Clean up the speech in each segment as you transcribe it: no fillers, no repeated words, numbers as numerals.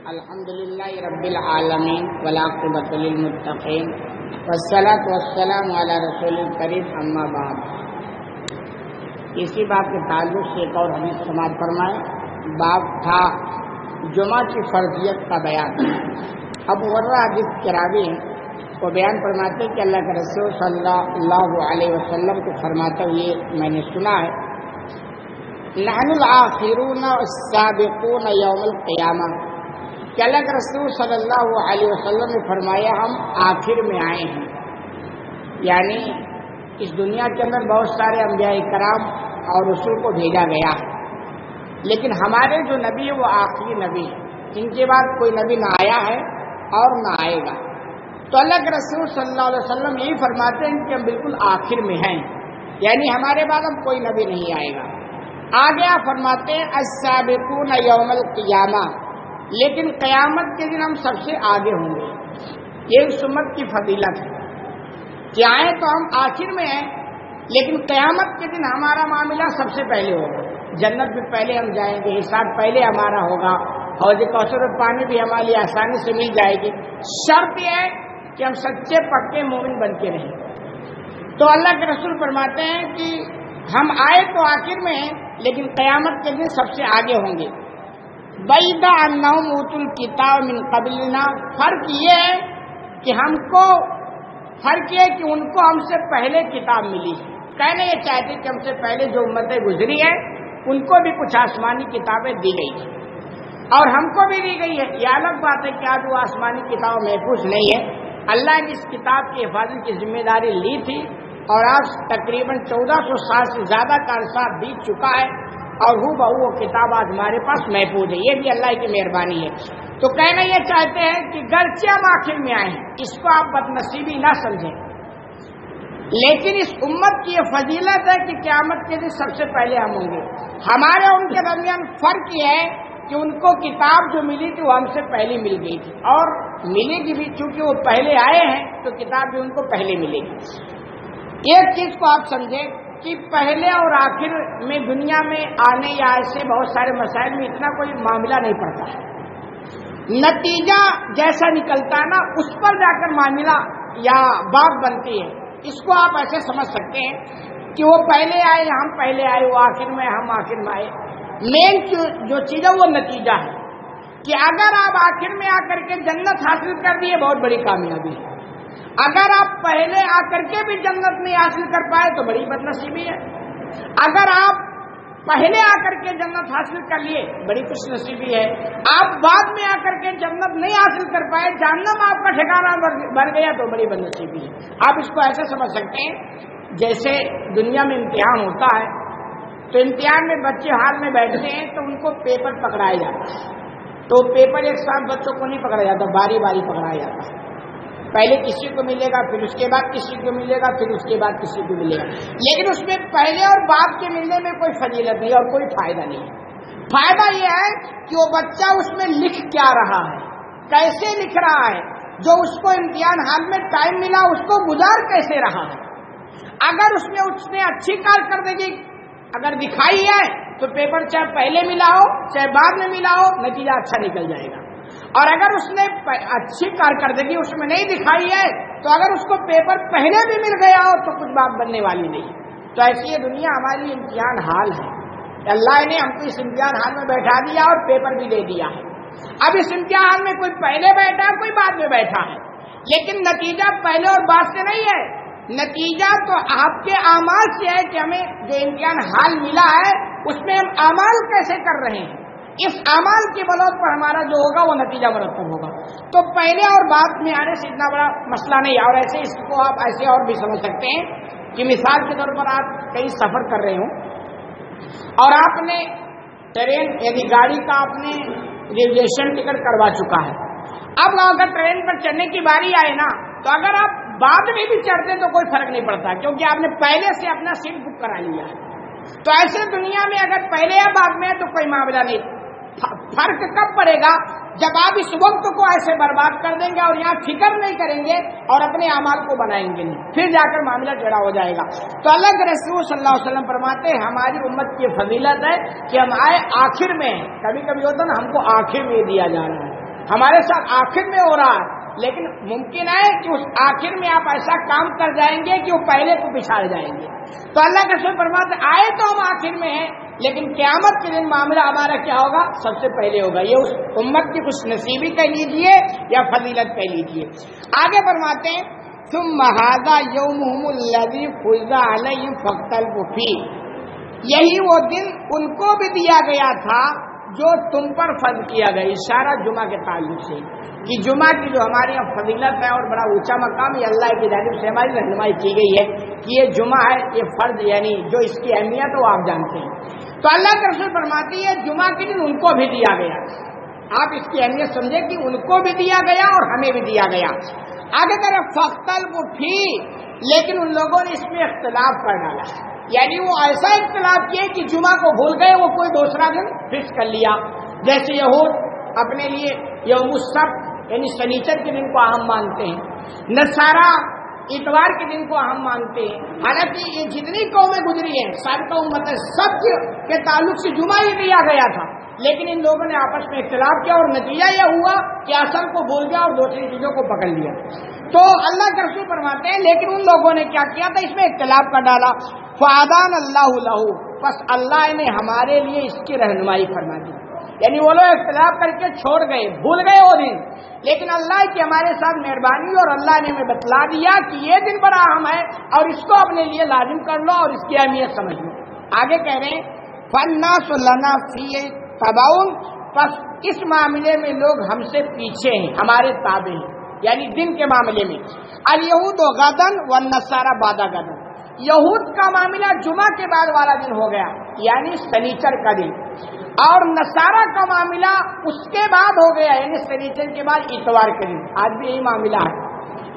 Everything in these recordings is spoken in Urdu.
الحمدللہ رب العالمین والعاقبۃ للمتقین والصلاۃ والسلام علی رسول الکریم اما بعد۔ اسی بات کے تعلق سے ایک اور حدیث سماعت فرمائے۔ باب تھا جمعہ کی فرضیت کا بیان۔ ابو ہریرہ حدیث کے راوی کو بیان فرماتے کہ اللہ کے رسول صلی اللہ علیہ وسلم کو فرماتے ہوئے میں نے سنا ہے، نحن الآخرون السابقون یوم القیامہ، کہ اللہ کے رسول صلی اللہ علیہ وسلم نے فرمایا ہم آخر میں آئے ہیں، یعنی اس دنیا کے اندر بہت سارے انبیاء کرام اور رسول کو بھیجا گیا ہے، لیکن ہمارے جو نبی ہے وہ آخری نبی ہے، ان کے بعد کوئی نبی نہ آیا ہے اور نہ آئے گا۔ تو اللہ کے رسول صلی اللہ علیہ وسلم یہی فرماتے ہیں کہ ہم بالکل آخر میں ہیں، یعنی ہمارے بعد اب کوئی نبی نہیں آئے گا۔ آگے آپ فرماتے ہیں السابقون یوم القیامہ، لیکن قیامت کے دن ہم سب سے آگے ہوں گے۔ یہ اس امت کی فضیلت ہے کہ آئیں تو ہم آخر میں ہیں، لیکن قیامت کے دن ہمارا معاملہ سب سے پہلے ہوگا، جنت میں پہلے ہم جائیں گے، حساب پہلے ہمارا ہوگا، حوض کوثر میں پانی بھی ہمارے لیے آسانی سے مل جائے گی۔ شرط یہ ہے کہ ہم سچے پکے مومن بن کے رہیں۔ تو اللہ کے رسول فرماتے ہیں کہ ہم آئے تو آخر میں ہیں، لیکن قیامت کے دن سب سے آگے ہوں گے۔ بَيْدَ أَنَّهُمْ أُوتُوا الْكِتَابَ مِنْ قَبْلِنَا، فرق یہ ہے کہ ان کو ہم سے پہلے کتاب ملی ہے۔ کہنے یہ چاہتے کہ ہم سے پہلے جو امتیں گزری ہیں ان کو بھی کچھ آسمانی کتابیں دی گئی ہیں اور ہم کو بھی دی گئی ہے۔ یہ الگ بات ہے کہ آج وہ آسمانی کتاب محفوظ نہیں ہے۔ اللہ نے اس کتاب کی حفاظت کی ذمہ داری لی تھی اور آج تقریباً 1400 سال سے زیادہ کا عرصہ بیت چکا ہے اور ہو بہو وہ کتاب آج ہمارے پاس محفوظ ہے۔ یہ بھی اللہ کی مہربانی ہے۔ تو کہنا یہ چاہتے ہیں کہ گرچہ ہم آخر میں آئے ہیں، اس کو آپ بدنصیبی نہ سمجھیں، لیکن اس امت کی یہ فضیلت ہے کہ قیامت کے دن سب سے پہلے ہم ہوں گے۔ ہمارے ان کے درمیان فرق یہ ہے کہ ان کو کتاب جو ملی تھی وہ ہم سے پہلے مل گئی تھی، اور ملے گی بھی، چونکہ وہ پہلے آئے ہیں تو کتاب بھی ان کو پہلے ملے گی۔ ایک چیز کو آپ سمجھیں کہ پہلے اور آخر میں دنیا میں آنے یا ایسے بہت سارے مسائل میں اتنا کوئی معاملہ نہیں پڑتا ہے، نتیجہ جیسا نکلتا ہے نا اس پر جا کر معاملہ یا بات بنتی ہے۔ اس کو آپ ایسے سمجھ سکتے ہیں کہ وہ پہلے آئے ہم پہلے آئے، وہ آخر میں ہم آخر میں آئے۔ مین جو چیز ہے وہ نتیجہ ہے کہ اگر آپ آخر میں آ کر کے جنت حاصل کر دیے بہت بڑی کامیابی ہے، اگر آپ پہلے آ کر کے بھی جنت نہیں حاصل کر پائے تو بڑی بدنصیبی ہے، اگر آپ پہلے آ کر کے جنت حاصل کر لیے بڑی خوش نصیبی ہے، آپ بعد میں آ کر کے جنت نہیں حاصل کر پائے، جہنم آپ کا ٹھکانہ بن گیا تو بڑی بدنصیبی ہے۔ آپ اس کو ایسے سمجھ سکتے ہیں جیسے دنیا میں امتحان ہوتا ہے تو امتحان میں بچے حال میں بیٹھتے ہیں تو ان کو پیپر پکڑایا جاتا ہے، تو پیپر ایک ساتھ بچوں کو نہیں پکڑا جاتا، باری باری پکڑایا جاتا ہے۔ پہلے کسی کو ملے گا، پھر اس کے بعد کسی کو ملے گا، پھر اس کے بعد کسی کو ملے گا، لیکن اس میں پہلے اور بعد کے ملنے میں کوئی فضیلت نہیں اور کوئی فائدہ نہیں ہے۔ فائدہ یہ ہے کہ وہ بچہ اس میں لکھ کیا رہا ہے، کیسے لکھ رہا ہے، جو اس کو امتحان حال میں ٹائم ملا اس کو گزار کیسے رہا ہے۔ اگر اس نے اچھی کارکردگی اگر دکھائی ہے تو پیپر چاہے پہلے ملا ہو چاہے بعد میں ملا ہو نتیجہ اچھا نکل جائے گا، اور اگر اس نے اچھی کارکردگی اس میں نہیں دکھائی ہے تو اگر اس کو پیپر پہلے بھی مل گیا ہو تو کچھ بات بننے والی نہیں۔ تو ایسی یہ دنیا ہماری امتحان حال ہے، اللہ نے ہم کو اس امتحان حال میں بیٹھا دیا اور پیپر بھی دے دیا ہے۔ اب اس امتحان حال میں کوئی پہلے بیٹھا ہے کوئی بعد میں بیٹھا ہے، لیکن نتیجہ پہلے اور بعد سے نہیں ہے، نتیجہ تو آپ کے اعمال سے ہے کہ ہمیں جو امتحان حال ملا ہے اس میں ہم اعمال کیسے کر رہے ہیں، اس اعمال کی بنیاد پر ہمارا جو ہوگا وہ نتیجہ مرتب ہوگا۔ تو پہلے اور بعد میں آنے سے اتنا بڑا مسئلہ نہیں ہے، اور ایسے اس کو آپ ایسے اور بھی سمجھ سکتے ہیں کہ مثال کے طور پر آپ کہیں سفر کر رہے ہوں اور آپ نے ٹرین یعنی گاڑی کا آپ نے ریزرویشن ٹکٹ کروا چکا ہے، اب اگر ٹرین پر چڑھنے کی باری آئے نا تو اگر آپ بعد میں بھی چڑھتے تو کوئی فرق نہیں پڑتا کیونکہ آپ نے پہلے سے اپنا سیٹ بک کرا لیا ہے۔ تو ایسے دنیا میں اگر پہلے یا بعد میں تو کوئی معاملہ نہیں، فرق کب پڑے گا جب آپ اس وقت کو ایسے برباد کر دیں گے اور یہاں فکر نہیں کریں گے اور اپنے اعمال کو بنائیں گے نہیں، پھر جا کر معاملہ ٹیڑھا ہو جائے گا۔ تو اللہ کے رسول صلی اللہ علیہ وسلم فرماتے ہیں ہماری امت کی فضیلت ہے کہ ہم آئے آخر میں ہیں، کبھی کبھی ہوتا نا ہم کو آخر میں دیا جا رہا ہے، ہمارے ساتھ آخر میں ہو رہا ہے، لیکن ممکن ہے کہ اس آخر میں آپ ایسا کام کر جائیں گے کہ وہ پہلے کو پچھاڑ جائیں گے. تو اللہ کا رسول فرماتے آئے تو ہم آخر میں ہیں، لیکن قیامت کے دن معاملہ ہمارا کیا ہوگا؟ سب سے پہلے ہوگا. یہ اس امت کی خوش نصیبی کہہ لیجیے یا فضیلت کہہ لیجیے. آگے فرماتے ہیں ثم ھذا یومہم الذی فرض علیہم فاختلفوا فیہ، یہی وہ دن ان کو بھی دیا گیا تھا جو تم پر فرض کیا گیا. اشارہ جمعہ کے تعلق سے کہ جمعہ کی جو ہمارے یہاں فضیلت ہے اور بڑا اونچا مقام، یہ اللہ کی جانب سے ہماری رہنمائی کی گئی ہے کہ یہ جمعہ ہے، یہ فرض، یعنی جو اس کی اہمیت ہے وہ آپ جانتے ہیں. تو اللہ کے رسول فرماتی ہے جمعہ کے دن ان کو بھی دیا گیا. آپ اس کی اہمیت سمجھے کہ ان کو بھی دیا گیا اور ہمیں بھی دیا گیا. آگے کریں فاختلفوا فیہ، لیکن ان لوگوں نے اس میں اختلاف کر ڈالا، یعنی وہ ایسا اختلاف کیے کہ جمعہ کو بھول گئے، وہ کوئی دوسرا دن فکس کر لیا. جیسے یہود اپنے لیے یوم السبت یعنی شنیچر کے دن کو اہم مانتے ہیں، نصارہ اتوار کے دن کو اہم مانتے ہیں. حالانکہ یہ جتنی قومیں گزری ہیں، سابقہ امتیں، سب کے تعلق سے جمعہ ہی دیا گیا تھا، لیکن ان لوگوں نے آپس میں اختلاف کیا اور نتیجہ یہ ہوا کہ اصل کو بھول گیا اور دوسری چیزوں کو پکڑ لیا. تو اللہ کے رسول فرماتے ہیں لیکن ان لوگوں نے کیا کیا تھا؟ اس میں اختلاف کر ڈالا. فَأَذَانَ اللَّهُ لَهُ، بس اللہ نے ہمارے لیے اس کی رہنمائی فرما دی. یعنی وہ لوگ اختلاف کر کے چھوڑ گئے، بھول گئے وہ دن، لیکن اللہ کی ہمارے ساتھ مہربانی اور اللہ نے ہمیں بتلا دیا کہ یہ دن بڑا اہم ہے اور اس کو اپنے لیے لازم کر لو اور اس کی اہمیت سمجھ لو. آگے کہہ رہے ہیں فَالنَّاسُ لَنَا فِيهِ تَبَعٌ، بس اس معاملے میں لوگ ہم سے پیچھے ہیں، ہمارے تابع ہیں، یعنی دن کے معاملے میں. الیہود غدن والنصارى بعد غدن، یہود کا معاملہ جمعہ کے بعد والا دن ہو گیا یعنی سنیچر کا دن، اور نصارہ کا معاملہ اس کے بعد ہو گیا یعنی سنیچر کے بعد اتوار کے دن. آج بھی یہی معاملہ ہے.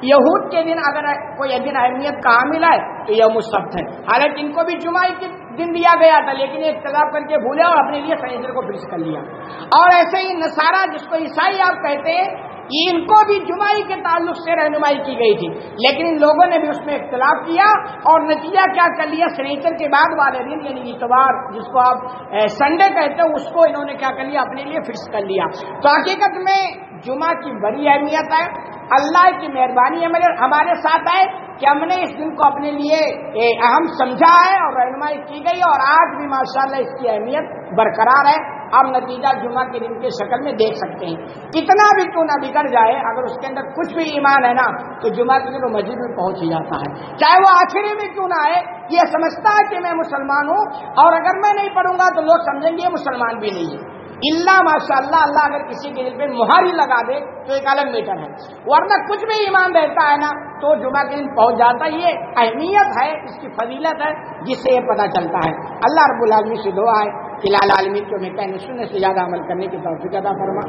یہود کے دن اگر کوئی دن اہمیت کا حامل ہے تو یوم السبت ہے، حالانکہ ان کو بھی جمعہ کے دن دیا گیا تھا، لیکن یہ اختلاف کر کے بھولے اور اپنے لیے سنیچر کو فکس کر لیا. اور ایسے ہی نصارہ جس کو عیسائی آپ کہتے ہیں، ان کو بھی جمعہ کے تعلق سے رہنمائی کی گئی تھی، لیکن ان لوگوں نے بھی اس میں اختلاف کیا اور نتیجہ کیا کر لیا؟ سنیچر کے بعد والے دن یعنی اتوار جس کو آپ سنڈے کہتے ہیں، اس کو انہوں نے کیا کر لیا؟ اپنے لیے فکس کر لیا. تو حقیقت میں جمعہ کی بڑی اہمیت ہے. اللہ کی مہربانی ہمارے ساتھ ہے کہ ہم نے اس دن کو اپنے لیے اہم سمجھا ہے اور رہنمائی کی گئی، اور آج بھی ماشاءاللہ اس کی اہمیت برقرار ہے. آپ نتیجہ جمعہ کے دن کی شکل میں دیکھ سکتے ہیں. کتنا بھی کیوں نہ بگڑ جائے، اگر اس کے اندر کچھ بھی ایمان ہے نا، تو جمعہ کے دن وہ مسجد میں پہنچ ہی جاتا ہے، چاہے وہ آخری میں کیوں نہ آئے. یہ سمجھتا ہے کہ میں مسلمان ہوں، اور اگر میں نہیں پڑھوں گا تو لوگ سمجھیں گے مسلمان بھی نہیں ہے. اللہ ماشاءاللہ، اللہ اگر کسی کے دل پہ مہر ہی لگا دے تو ایک الگ میٹر ہے، ورنہ کچھ بھی ایمان رہتا ہے نا تو جمعہ کے دن پہنچ جاتا ہے. یہ اہمیت ہے، اس کی فضیلت ہے جس سے یہ پتہ چلتا ہے. اللہ رب العالمین سے دعا ہے کہ العالمین کو میں کہنے سننے سے زیادہ عمل کرنے کی توفیق عطا فرما.